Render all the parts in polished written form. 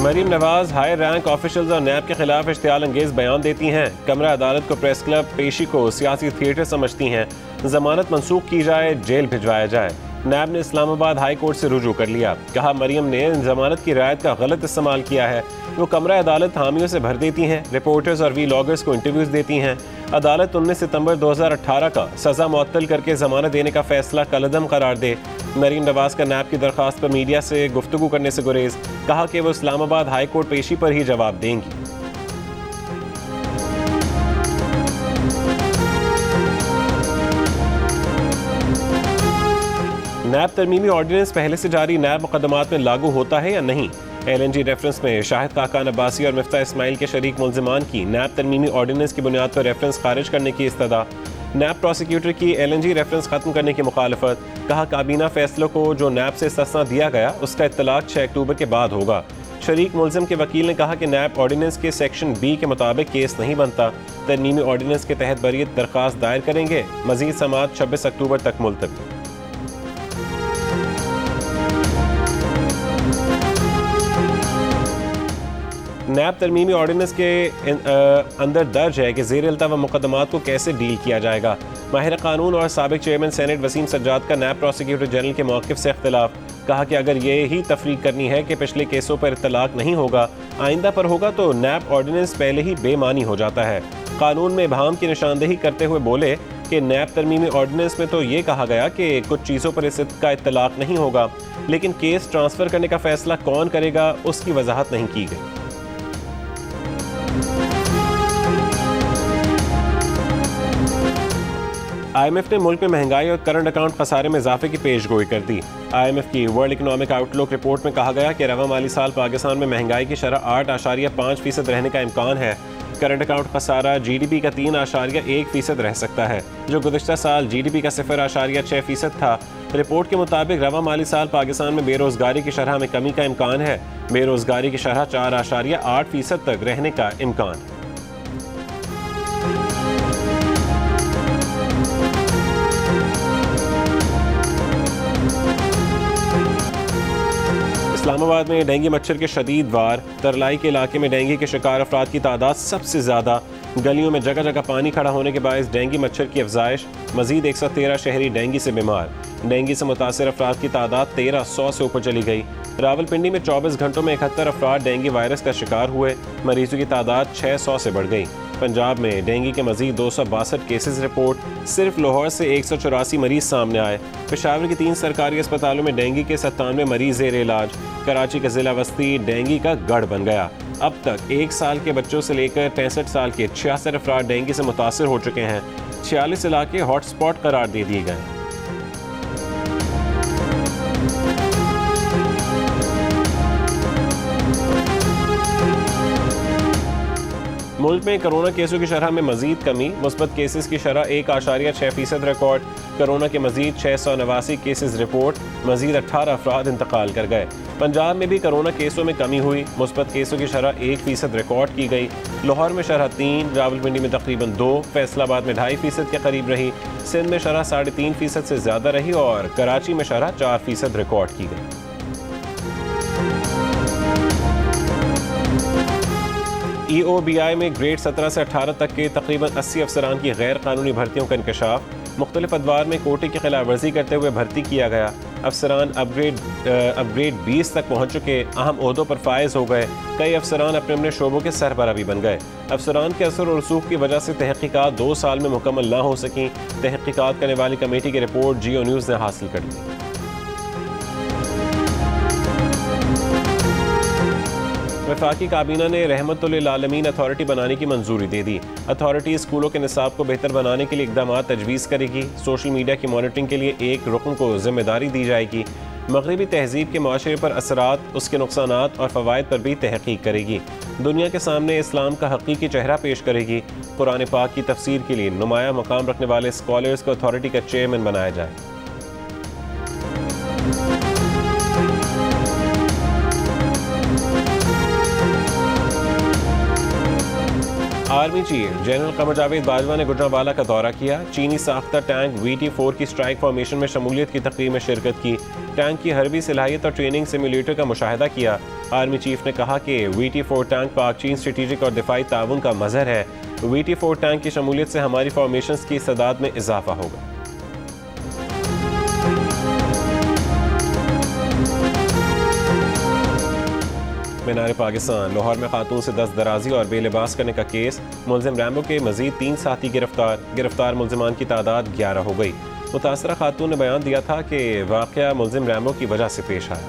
Maryam Nawaz high rank officials और नैब के खिलाफ इश्तियाल अंगेज बयान देती हैं। कमरा अदालत को प्रेस क्लब पेशी को सियासी थिएटर समझती हैं। जमानत मंसूख की जाए, जेल भिजवाया जाए। नैब ने इस्लामाबाद हाई कोर्ट से रुजू कर लिया। कहा मरीम ने जमानत की रियायत का गलत इस्तेमाल किया है। वो कमरा अदालत हामियों से भर देती हैं, रिपोर्टर्स और वीलॉगर्स को इंटरव्यूज देती हैं। अदालत 19 सितंबर 2018 का सजा मुअत्तल करके जमानत देने का फैसला कलअदम करार दे। मरीम नवाज का नैब की दरख्वास्त पर मीडिया से गुफ्तगू करने से गुरेज। कहा कि वो इस्लामाबाद हाई कोर्ट पेशी पर ही जवाब देंगी। नैब तरमीमी ऑर्डिनेंस पहले से जारी नैब मुकदमात में लागू होता है या नहीं? LNG रेफरेंस में शाहिद खाकान अब्बासी और मिफ्ता इस्माइल के शरीक मुल्जिमान की नैब तरमीमी ऑर्डिनेंस की बुनियाद पर रेफरेंस खारिज करने की इस्तदा। नैब प्रोसिक्यूटर की LNG रेफरेंस खत्म करने की मुखालफत। कहा काबीना फैसलों को जो नैब से इस्तिस्ना दिया गया उसका इत्तलाक 6 अक्टूबर के बाद होगा। शरीक मुल्जिम के वकील ने कहा कि नैब ऑर्डिनेंस के सेक्शन B के मुताबिक केस नहीं बनता। तरमीमी ऑर्डिनेंस के तहत बरीयत दरख्वास्त दायर करेंगे। मजीद समाअत 26 अक्टूबर तक मुलतवी। नैब तरमीमी ऑर्डिनेंस के अंदर दर्ज है कि ज़ेर अल्तवा मुकदमात को कैसे डील किया जाएगा। माहिर कानून और साबिक चेयरमैन सेनेट वसीम सज्जाद का नैब प्रोसिक्यूटर जनरल के मौक़िफ़ से इख्तिलाफ। कहा कि अगर ये ही तफरीक करनी है कि पिछले केसों पर इत्तलाक नहीं होगा, आइंदा पर होगा, तो नैब ऑर्डिनेंस पहले ही बेमानी हो जाता है। कानून में इबहाम की निशानदेही करते हुए बोले कि नैब तरमीमी ऑर्डिनेंस में तो ये कहा गया कि कुछ चीज़ों पर इसका इत्तलाक नहीं होगा, लेकिन केस ट्रांसफ़र करने का फैसला कौन करेगा उसकी वजाहत नहीं की गई। IMF ने मुल्क में महंगाई और करंट अकाउंट खसारे में इजाफे की पेशगोई कर दी। IMF की वर्ल्ड इकोनॉमिक आउटलुक रिपोर्ट में कहा गया कि रवा माली साल पाकिस्तान में महंगाई की शरह 8.5% रहने का इम्कान है। करंट अकाउंट खसारा GDP का 3.1% रह सकता है, जो गुज़िश्ता साल GDP का 0.6% था। रिपोर्ट के मुताबिक रवा माली साल पाकिस्तान में बेरोजगारी की शरह में कमी का इम्कान है। बेरोजगारी की शरह 4.8% तक रहने का इम्कान है। इस्लामाबाद में डेंगू मच्छर के शदीद वार। तरलाई के इलाके में डेंगू के शिकार अफराद की तादाद सबसे ज़्यादा। गलियों में जगह जगह पानी खड़ा होने के बायस डेंगू मच्छर की अफजाइश। मजीद 113 शहरी डेंगू से बीमार। डेंगू से मुतासर अफराद की तादाद 1300 से ऊपर चली गई। रावलपिंडी में 24 घंटों में 71 अफराद डेंगू वायरस का शिकार हुए। मरीजों की तादाद 600 से बढ़ गई। पंजाब में डेंगू के मजीद 262 केसेस रिपोर्ट। सिर्फ लाहौर से 184 मरीज सामने आए। पेशावर के 3 सरकारी अस्पतालों में डेंगू के 97 मरीज ज़ेर इलाज। कराची का जिला वस्ती डेंगू का गढ़ बन गया। अब तक 1 साल के बच्चों से लेकर 63 साल के 66 अफराद डेंगू से मुतासर हो चुके हैं। 46 इलाके हॉटस्पॉट करार दे दिए गए। मुल्क में कोरोना केसों की शरह में मजीद कमी। मुस्बत केसेस की शरह 1.6% रिकॉर्ड। कोरोना के मजीद 689 केसेस रिपोर्ट। मजीद 18 अफराद इंतकाल कर गए। पंजाब में भी कोरोना केसों में कमी हुई। मुस्बत केसों की शरह 1% रिकॉर्ड की गई। लाहौर में शरह 3, रावलपिंडी में तकरीबन 2, फैसलाबाद में 2.5% के करीब रही। सिंध में शरह 3.5% से ज़्यादा रही और कराची में शरह 4% रिकॉर्ड की गई। EOBI में ग्रेड 17 से 18 तक के तकरीबन 80 अफसरान की गैर कानूनी भर्तियों का इंकशाफ। मुख्तलिफ अदवार में कोटे की खिलाफ वर्जी करते हुए भर्ती किया गया। अफसरान अपग्रेड 20 तक पहुँच चुके अहम ओहदों पर फायज हो गए। कई अफसरान अपने अपने शोबों के सरबराह भी बन गए। अफसरान के असर और रसूख की वजह से तहकीकात 2 साल में मुकम्मल ना हो सकी। तहकीकात करने वाली कमेटी की रिपोर्ट जियो न्यूज़ ने हासिल कर ली। वफाकी काबीना ने रहमतुल आलमीन अथॉरिटी बनाने की मंजूरी दे दी। अथॉरिटी स्कूलों के निसाब को बेहतर बनाने के लिए इकदाम तजवीज़ करेगी। सोशल मीडिया की मॉनिटरिंग के लिए एक रुकन को जिम्मेदारी दी जाएगी। मगरबी तहजीब के माशरे पर असरात, उसके नुकसानात और फ़वाइद पर भी तहकीक करेगी। दुनिया के सामने इस्लाम का हकीकी चेहरा पेश करेगी। कुरान पाक की तफसीर के लिए नुमाया मकाम रखने वाले स्कॉलर्स को अथॉरिटी का चेयरमैन बनाया जाए। Army chief general Qamar Javed Bajwa ने गुजरांवाला का दौरा किया। चीनी साख्ता टैंक VT4 की स्ट्राइक फॉर्मेशन में शमूलियत की तकरीर में शिरकत की। टैंक की हरबी सलाहियत और ट्रेनिंग सिम्युलेटर का मुशाहिदा किया। आर्मी चीफ ने कहा कि VT4 टैंक पाक चीन स्ट्रेटेजिक और दिफाई ताउन का मजहर है। VT4 टैंक की शमूलियत से हमारी फॉर्मेशंस की सदाद में इजाफा होगा। मीनार पाकिस्तान लाहौर में खातून से दस्त दराजी और बेलिबास करने का केस। मुलजिम रैम्बो के मजीद 3 साथी गिरफ्तार मुलजिमान की तादाद 11 हो गई। मुतासरा खातून ने बयान दिया था कि वाक़या मुलजिम रैम्बो की वजह से पेश आया।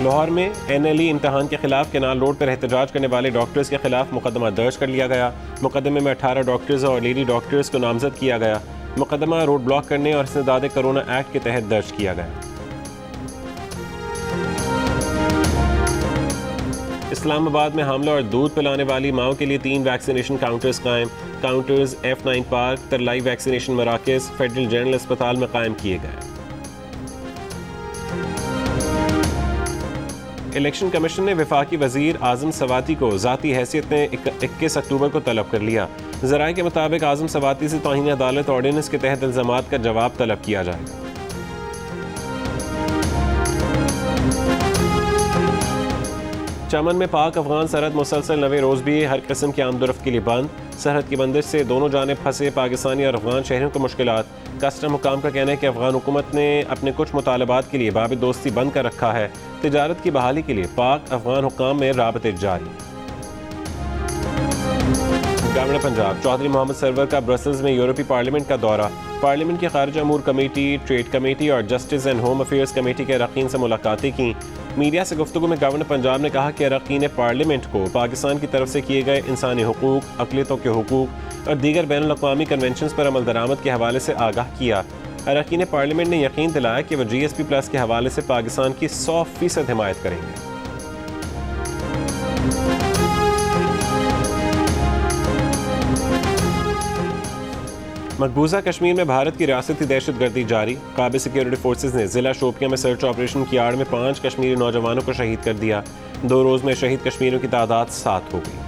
लाहौर में NLE इम्तहान के खिलाफ केनाल रोड पर एहतजाज करने वाले डॉक्टर्स के खिलाफ मुकदमा दर्ज कर लिया गया। मुकदमे में 18 डॉक्टर्स और लेडी डॉक्टर्स को नामजद किया गया। मुकदमा रोड ब्लॉक करने और इस्तेदाद कोरोना एक्ट के तहत दर्ज किया गया। इस्लामाबाद में हमला और दूध पिलाने वाली माओं के लिए 3 वैक्सीनेशन काउंटर्स कायम। Counters F9 park, Tarlai vaccination मराकज़, फेडरल जनरल अस्पताल में कायम किए गए। इलेक्शन कमीशन ने वफाकी वजीर आजम सवाती को ज़ाती हैसियत में 21 अक्टूबर को तलब कर लिया। ज़राए के मुताबिक आजम सवाती से तौहीन अदालत ऑर्डिनेंस के तहत इल्ज़ामात का जवाब तलब किया जाएगा। चमन में पाक अफगान सरहद मुसलसल 9वें रोज़ भी हर किस्म की आमदोरफ्त के लिए बंद। सरहद की बंदिश से दोनों जानिब फंसे पाकिस्तानी और अफगान शहरियों को मुश्किलात। कस्टम हुकाम का कहना है कि अफगान हुकूमत ने अपने कुछ मुतालबात के लिए बाब दोस्ती बंद कर रखा है। तिजारत की बहाली के लिए पाक अफगान हुकाम में राबते जारी। गवर्नर पंजाब चौधरी मोहम्मद सरवर का ब्रसल्स में यूरोपीय पार्लियामेंट का दौरा। पार्लियामेंट की खारजा अमूर कमेटी, ट्रेड कमेटी और justice and home affairs committee के अरकान से मुलाकातें की। मीडिया से गुफ्तगू में गवर्नर पंजाब ने कहा कि अरकान पार्लियामेंट को पाकिस्तान की तरफ से किए गए इंसानी हुकूक, अक़लियतों के हुकूक और दीगर बैनुल-अक़वामी कन्वेंशंस पर अमल दरामद के हवाले से आगाह किया। अरकान पार्लियामेंट ने यकीन दिलाया कि वह GSP+ के हवाले से पाकिस्तान की 100% हिमायत करेंगे। मकबूजा कश्मीर में भारत की रियासती दहशतगर्दी जारी। काबे सिक्योरिटी फोर्सेज ने जिला शोपियां में सर्च ऑपरेशन की आड़ में 5 कश्मीरी नौजवानों को शहीद कर दिया। 2 रोज़ में शहीद कश्मीरियों की तादाद 7 हो गई।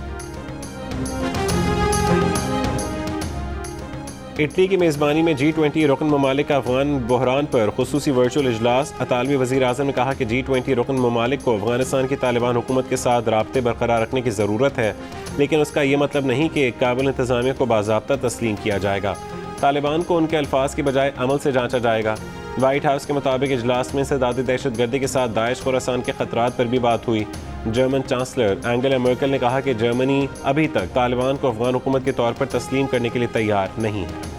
इटली की मेज़बानी में G20 रुकन ममालिक का अफगान बहरान पर खुसूसी वर्चुअल इजलास। अतालवी वज़ीर आज़म ने कहा कि G20 रुकन ममालिक को अफगानिस्तान की तालिबान हुकूमत के साथ राब्ते बरकरार रखने की ज़रूरत है, लेकिन उसका ये मतलब नहीं कि काबिल इंतज़ामिया को बाज़ाब्ता तस्लीम किया जाएगा। तालिबान को उनके अल्फाज के बजाय अमल से जांचा जाएगा। वाइट हाउस के मुताबिक इजलास में इंसदादी दहशतगर्दी के साथ दाइश खुरासान के खतरात पर भी बात हुई। जर्मन चांसलर एंगेला मर्केल ने कहा कि जर्मनी अभी तक तालिबान को अफगान हुकूमत के तौर पर तस्लीम करने के लिए तैयार नहीं है।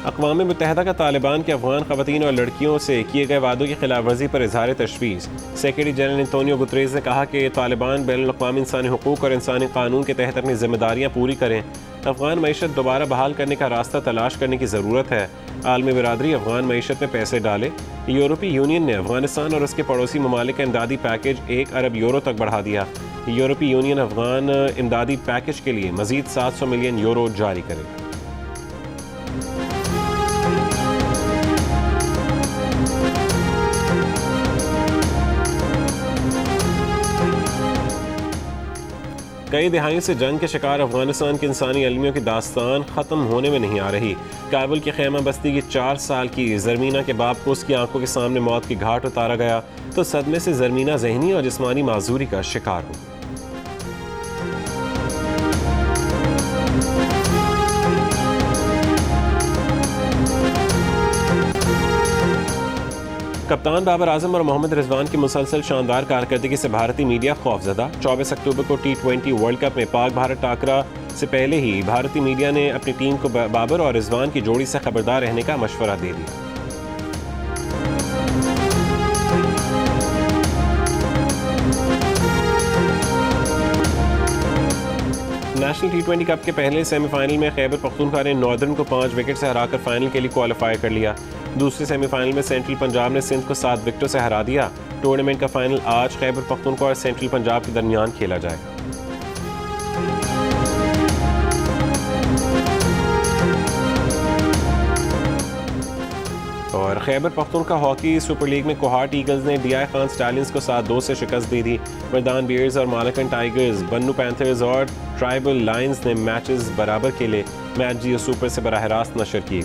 अक़वाम मुत्तहिदा का तालिबान के अफगान ख़वातीन और लड़कियों से किए गए वादों की खिलाफ वर्जी पर इज़हार तशवीश। सेक्रेटरी जनरल एंटोनियो गुतरेज़ ने कहा कि तालिबान बैनुल-अक़वामी इंसानी हुकूक और इंसानी कानून के तहत अपनी जिम्मेदारियाँ पूरी करें। अफगान मईशत दोबारा बहाल करने का रास्ता तलाश करने की ज़रूरत है। आलमी बिरादरी अफगान मईशत में पैसे डाले। यूरोपीय यूनियन ने अफगानिस्तान और उसके पड़ोसी ममालिक का इमदादी पैकेज 1 अरब यूरो तक बढ़ा दिया। यूरोपीय यूनियन अफगान इमदादी पैकेज के लिए मज़ीद 700 मिलियन यूरो जारी करेगा। कई दिहाइयों से जंग के शिकार अफगानिस्तान के इंसानी अलमियों की दास्तान ख़त्म होने में नहीं आ रही। काबुल की खैमा बस्ती की 4 साल की ज़रमीना के बाप को उसकी आंखों के सामने मौत की घाट उतारा गया तो सदमे से ज़रमीना ज़हनी और जिस्मानी माजूरी का शिकार हो। कप्तान बाबर आजम और मोहम्मद रिजवान की मुसलसल शानदार कारकर्दगी से भारतीय मीडिया खौफजदा। 24 अक्टूबर को T20 वर्ल्ड कप में पाक भारत टाकरा से पहले ही भारतीय मीडिया ने अपनी टीम को बाबर और रिजवान की जोड़ी से खबरदार रहने का मशवरा दे दिया। नेशनल T20 कप के पहले सेमीफाइनल में खैबर पख्तूनख्वा ने नॉर्दर्न को 5 विकेट से हराकर फाइनल के लिए क्वालिफाई कर लिया। दूसरे सेमीफाइनल में सेंट्रल पंजाब ने सिंध को 7 विकेटों से हरा दिया। टूर्नामेंट का फाइनल आज खैबर पख्तूनख्वा और सेंट्रल पंजाब के दरमियान खेला जाएगा। और Khyber Pakhtunkhwa hockey super league में कोहाट ईगल्स ने DI खान स्टैलियंस को 7-2 से शिकस्त दे दी। मैदान बियर्स और मालकन टाइगर्स, बन्नू पैंथर्स और ट्राइबल लायंस ने मैचेस बराबर खेले। मैच जियो सुपर से बराह रास्त नशर किए।